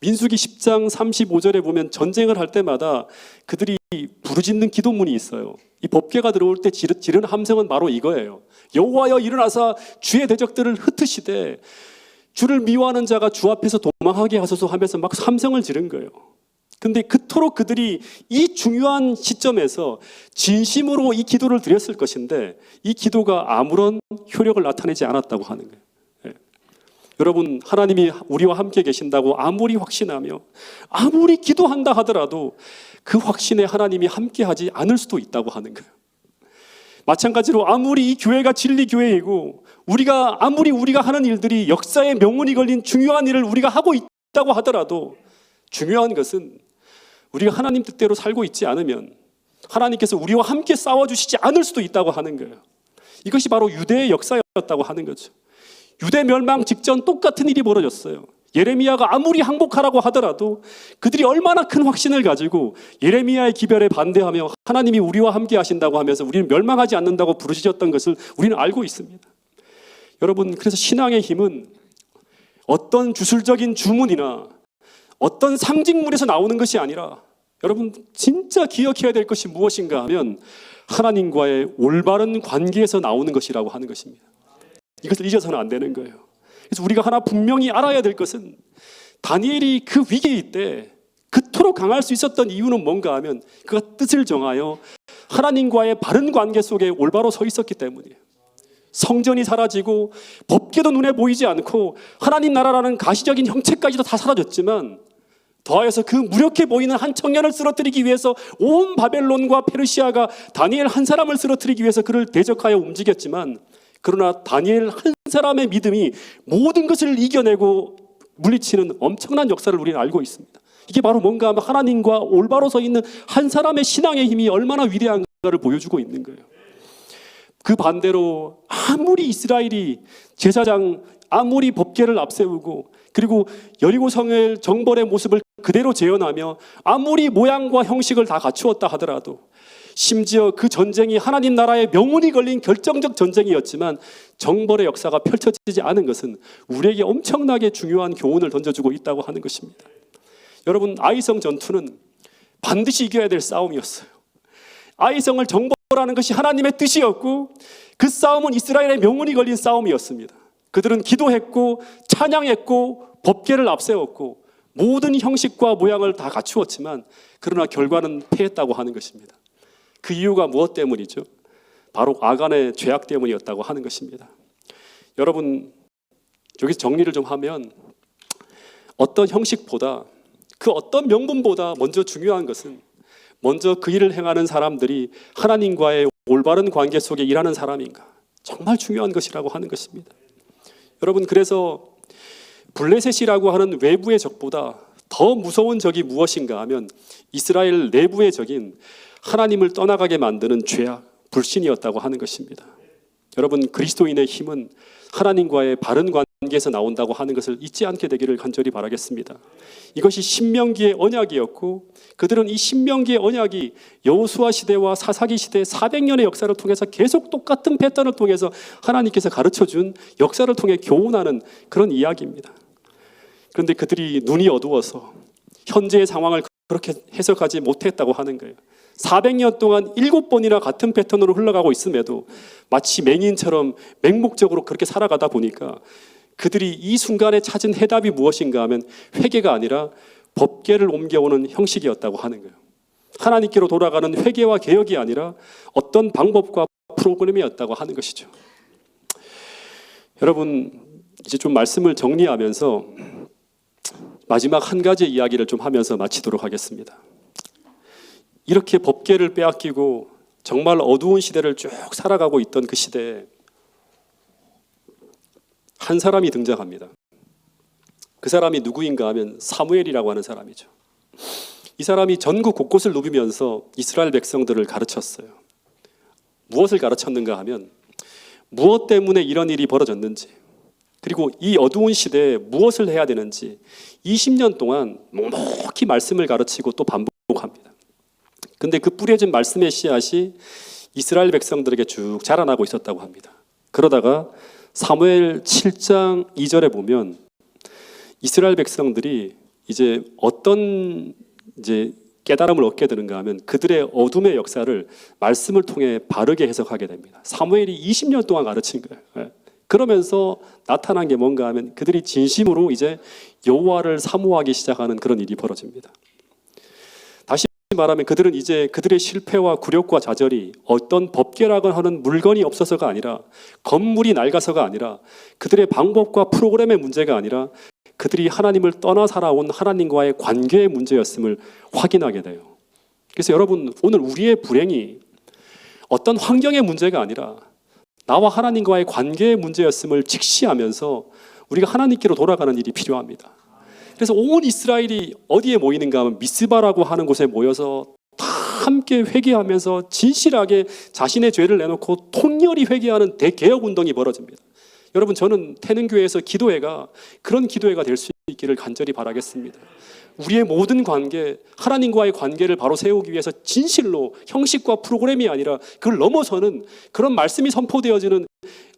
민수기 10장 35절에 보면 전쟁을 할 때마다 그들이 부르짖는 기도문이 있어요. 이 법궤가 들어올 때 지른 함성은 바로 이거예요. 여호와여 일어나사 주의 대적들을 흩으시되 주를 미워하는 자가 주 앞에서 도망하게 하소서 하면서 막 함성을 지른 거예요. 근데 그토록 그들이 이 중요한 시점에서 진심으로 이 기도를 드렸을 것인데 이 기도가 아무런 효력을 나타내지 않았다고 하는 거예요. 여러분, 하나님이 우리와 함께 계신다고 아무리 확신하며 아무리 기도한다 하더라도 그 확신에 하나님이 함께하지 않을 수도 있다고 하는 거예요. 마찬가지로 아무리 이 교회가 진리 교회이고 아무리 우리가 하는 일들이 역사의 명운이 걸린 중요한 일을 우리가 하고 있다고 하더라도 중요한 것은 우리가 하나님 뜻대로 살고 있지 않으면 하나님께서 우리와 함께 싸워주시지 않을 수도 있다고 하는 거예요. 이것이 바로 유대의 역사였다고 하는 거죠. 유대 멸망 직전 똑같은 일이 벌어졌어요. 예레미야가 아무리 항복하라고 하더라도 그들이 얼마나 큰 확신을 가지고 예레미야의 기별에 반대하며 하나님이 우리와 함께 하신다고 하면서 우리는 멸망하지 않는다고 부르짖었던 것을 우리는 알고 있습니다. 여러분, 그래서 신앙의 힘은 어떤 주술적인 주문이나 어떤 상징물에서 나오는 것이 아니라 여러분 진짜 기억해야 될 것이 무엇인가 하면 하나님과의 올바른 관계에서 나오는 것이라고 하는 것입니다. 이것을 잊어서는 안 되는 거예요. 그래서 우리가 하나 분명히 알아야 될 것은 다니엘이 그 위기일 때 그토록 강할 수 있었던 이유는 뭔가 하면 그가 뜻을 정하여 하나님과의 바른 관계 속에 올바로 서 있었기 때문이에요. 성전이 사라지고 법궤도 눈에 보이지 않고 하나님 나라라는 가시적인 형체까지도 다 사라졌지만 더하여서 그 무력해 보이는 한 청년을 쓰러뜨리기 위해서 온 바벨론과 페르시아가 다니엘 한 사람을 쓰러뜨리기 위해서 그를 대적하여 움직였지만 그러나 다니엘 한 사람의 믿음이 모든 것을 이겨내고 물리치는 엄청난 역사를 우리는 알고 있습니다. 이게 바로 뭔가 하면 하나님과 올바로 서 있는 한 사람의 신앙의 힘이 얼마나 위대한가를 보여주고 있는 거예요. 그 반대로 아무리 이스라엘이 제사장 아무리 법궤를 앞세우고 그리고 여리고성의 정벌의 모습을 그대로 재현하며 아무리 모양과 형식을 다 갖추었다 하더라도 심지어 그 전쟁이 하나님 나라의 명운이 걸린 결정적 전쟁이었지만 정벌의 역사가 펼쳐지지 않은 것은 우리에게 엄청나게 중요한 교훈을 던져주고 있다고 하는 것입니다. 여러분, 아이성 전투는 반드시 이겨야 될 싸움이었어요. 아이성을 정벌하는 것이 하나님의 뜻이었고 그 싸움은 이스라엘의 명운이 걸린 싸움이었습니다. 그들은 기도했고 찬양했고 법궤를 앞세웠고 모든 형식과 모양을 다 갖추었지만 그러나 결과는 패했다고 하는 것입니다. 그 이유가 무엇 때문이죠? 바로 아간의 죄악 때문이었다고 하는 것입니다. 여러분, 여기서 정리를 좀 하면 어떤 형식보다 그 어떤 명분보다 먼저 중요한 것은 먼저 그 일을 행하는 사람들이 하나님과의 올바른 관계 속에 일하는 사람인가, 정말 중요한 것이라고 하는 것입니다. 여러분, 그래서 블레셋이라고 하는 외부의 적보다 더 무서운 적이 무엇인가 하면 이스라엘 내부의 적인 하나님을 떠나가게 만드는 죄악, 불신이었다고 하는 것입니다. 여러분, 그리스도인의 힘은 하나님과의 바른 관계에서 나온다고 하는 것을 잊지 않게 되기를 간절히 바라겠습니다. 이것이 신명기의 언약이었고 그들은 이 신명기의 언약이 여호수아 시대와 사사기 시대 400년의 역사를 통해서 계속 똑같은 패턴을 통해서 하나님께서 가르쳐준 역사를 통해 교훈하는 그런 이야기입니다. 그런데 그들이 눈이 어두워서 현재의 상황을 그렇게 해석하지 못했다고 하는 거예요. 400년 동안 7번이나 같은 패턴으로 흘러가고 있음에도 마치 맹인처럼 맹목적으로 그렇게 살아가다 보니까 그들이 이 순간에 찾은 해답이 무엇인가 하면 회개가 아니라 법궤를 옮겨오는 형식이었다고 하는 거예요. 하나님께로 돌아가는 회개와 개혁이 아니라 어떤 방법과 프로그램이었다고 하는 것이죠. 여러분, 이제 좀 말씀을 정리하면서 마지막 한 가지 이야기를 좀 하면서 마치도록 하겠습니다. 이렇게 법궤를 빼앗기고 정말 어두운 시대를 쭉 살아가고 있던 그 시대에 한 사람이 등장합니다. 그 사람이 누구인가 하면 사무엘이라고 하는 사람이죠. 이 사람이 전국 곳곳을 누비면서 이스라엘 백성들을 가르쳤어요. 무엇을 가르쳤는가 하면 무엇 때문에 이런 일이 벌어졌는지, 그리고 이 어두운 시대에 무엇을 해야 되는지 20년 동안 묵묵히 말씀을 가르치고 또 반복합니다. 근데 그 뿌려진 말씀의 씨앗이 이스라엘 백성들에게 쭉 자라나고 있었다고 합니다. 그러다가 사무엘 7장 2절에 보면 이스라엘 백성들이 이제 어떤 깨달음을 얻게 되는가 하면 그들의 어둠의 역사를 말씀을 통해 바르게 해석하게 됩니다. 사무엘이 20년 동안 가르친 거예요. 그러면서 나타난 게 뭔가 하면 그들이 진심으로 이제 여호와를 사모하기 시작하는 그런 일이 벌어집니다. 다시 말하면 그들은 이제 그들의 실패와 굴욕과 좌절이 어떤 법계라고 하는 물건이 없어서가 아니라, 건물이 낡아서가 아니라, 그들의 방법과 프로그램의 문제가 아니라 그들이 하나님을 떠나 살아온 하나님과의 관계의 문제였음을 확인하게 돼요. 그래서 여러분, 오늘 우리의 불행이 어떤 환경의 문제가 아니라 나와 하나님과의 관계의 문제였음을 직시하면서 우리가 하나님께로 돌아가는 일이 필요합니다. 그래서 온 이스라엘이 어디에 모이는가 하면 미스바라고 하는 곳에 모여서 다 함께 회개하면서 진실하게 자신의 죄를 내놓고 통렬히 회개하는 대개혁 운동이 벌어집니다. 여러분, 저는 태능교회에서 기도회가 그런 기도회가 될 수 있기를 간절히 바라겠습니다. 우리의 모든 관계, 하나님과의 관계를 바로 세우기 위해서 진실로 형식과 프로그램이 아니라 그걸 넘어서는 그런 말씀이 선포되어지는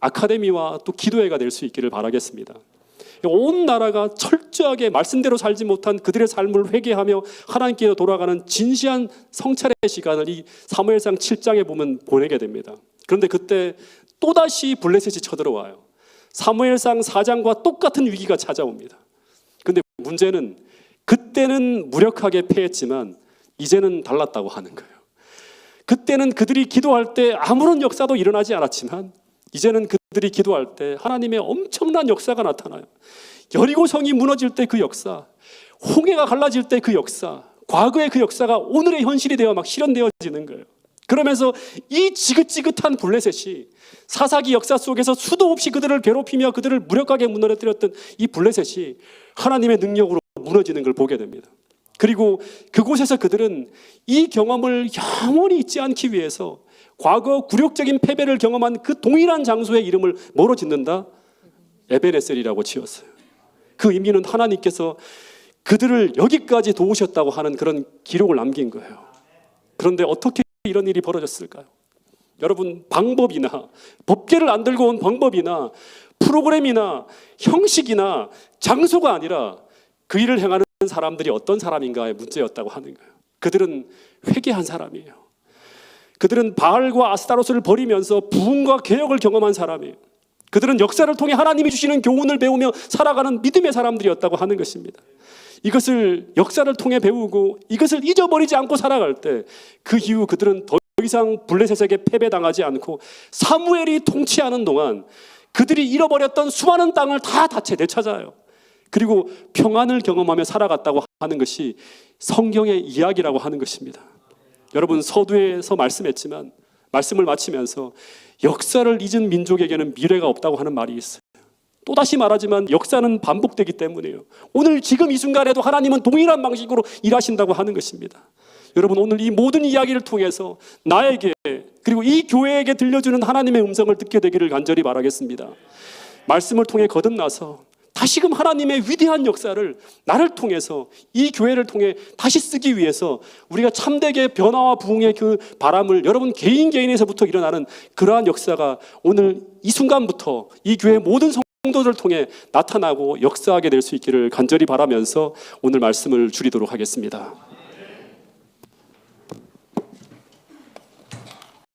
아카데미와 또 기도회가 될 수 있기를 바라겠습니다. 온 나라가 철저하게 말씀대로 살지 못한 그들의 삶을 회개하며 하나님께로 돌아가는 진시한 성찰의 시간을 이 사무엘상 7장에 보면 보내게 됩니다. 그런데 그때 또다시 블레셋이 쳐들어와요. 사무엘상 4장과 똑같은 위기가 찾아옵니다. 그런데 문제는 그때는 무력하게 패했지만 이제는 달랐다고 하는 거예요. 그때는 그들이 기도할 때 아무런 역사도 일어나지 않았지만 이제는 그들이 기도할 때 하나님의 엄청난 역사가 나타나요. 여리고 성이 무너질 때 그 역사, 홍해가 갈라질 때 그 역사, 과거의 그 역사가 오늘의 현실이 되어 막 실현되어지는 거예요. 그러면서 이 지긋지긋한 블레셋이 사사기 역사 속에서 수도 없이 그들을 괴롭히며 그들을 무력하게 무너뜨렸던 이 블레셋이 하나님의 능력으로 무너지는 걸 보게 됩니다. 그리고 그곳에서 그들은 이 경험을 영원히 잊지 않기 위해서 과거 굴욕적인 패배를 경험한 그 동일한 장소의 이름을 뭐로 짓는다? 에베네셀이라고 지었어요. 그 의미는 하나님께서 그들을 여기까지 도우셨다고 하는 그런 기록을 남긴 거예요. 그런데 어떻게 이런 일이 벌어졌을까요? 여러분, 방법이나 법계를 안 들고 온 방법이나 프로그램이나 형식이나 장소가 아니라 그 일을 행하는 사람들이 어떤 사람인가의 문제였다고 하는 거예요. 그들은 회개한 사람이에요. 그들은 바알과 아스타로스를 버리면서 부흥과 개혁을 경험한 사람이에요. 그들은 역사를 통해 하나님이 주시는 교훈을 배우며 살아가는 믿음의 사람들이었다고 하는 것입니다. 이것을 역사를 통해 배우고 이것을 잊어버리지 않고 살아갈 때 그 이후 그들은 더 이상 블레셋에게 패배당하지 않고 사무엘이 통치하는 동안 그들이 잃어버렸던 수많은 땅을 다 다채 되찾아요. 그리고 평안을 경험하며 살아갔다고 하는 것이 성경의 이야기라고 하는 것입니다. 여러분, 서두에서 말씀했지만 말씀을 마치면서 역사를 잊은 민족에게는 미래가 없다고 하는 말이 있어요. 또다시 말하지만 역사는 반복되기 때문이에요. 오늘 지금 이 순간에도 하나님은 동일한 방식으로 일하신다고 하는 것입니다. 여러분, 오늘 이 모든 이야기를 통해서 나에게 그리고 이 교회에게 들려주는 하나님의 음성을 듣게 되기를 간절히 바라겠습니다. 말씀을 통해 거듭나서 다시금 하나님의 위대한 역사를 나를 통해서 이 교회를 통해 다시 쓰기 위해서 우리가 참되게 변화와 부흥의 그 바람을 여러분 개인에서부터 일어나는 그러한 역사가 오늘 이 순간부터 이 교회 모든 성도들을 통해 나타나고 역사하게 될 수 있기를 간절히 바라면서 오늘 말씀을 줄이도록 하겠습니다.